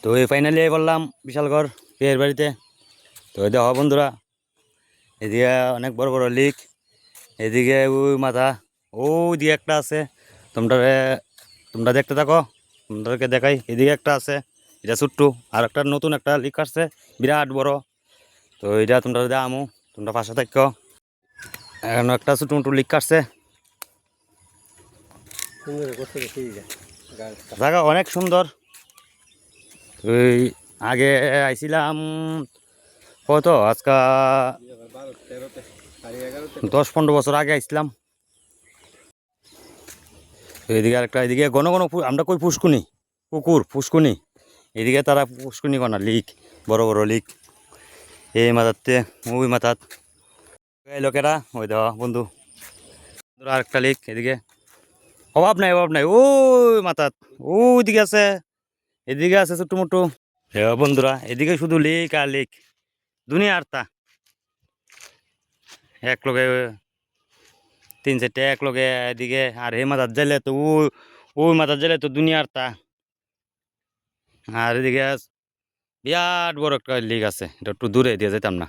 তো এই ফাইনালি বললাম বিশালগড় বিয়ের বাড়িতে। তো এই দেখো বন্ধুরা, এদিকে অনেক বড় বড় লিক, এদিকে ওই মাথা, ওই দিকে একটা আছে। তোমরা তোমরা দেখতে থাকো, তোমাদেরকে দেখাই। এদিকে একটা আছে, এটা ছোট্ট। আর একটা নতুন একটা লিক আসছে বিরাট বড়। তো এটা তোমরা আমু, তোমরা পাশে থাকো। এখন একটা ছোট মোটো লিক কাটছে। জায়গা অনেক সুন্দর। ওই আগে আইছিলাম কত আজকা 10-15 বছর আগে আইছিলাম। এদিকে আরেকটা, এদিকে ঘন ঘন আমরা কই পুষ্কুনি, পুকুর পুষ্কুনি। এদিকে তারা পুষ্কুনি কনা লিক, বড় বড় লিক এই মাথাতে, ওই মাথাত লোকেরা। ওই দেওয়া বন্ধু আরেকটা লিক, এদিকে অভাব নাই অভাব নাই। ওই মাথাত ওইদিকে আছে, এদিকে আছে ছোট্ট মোটো। হ্যাঁ বন্ধুরা, এদিকে শুধু লিক আর লিক, দুনিয়ার তা এক লগে 3-4টে এক লগে। এদিকে আর হে মাথার জেলে তো ওই, ওই মাথার জেলে তো দুনিয়ার তা। আর এদিকে বিরাট বড় একটা লিক আছে, এটা একটু দূরে দিয়ে যেতাম না।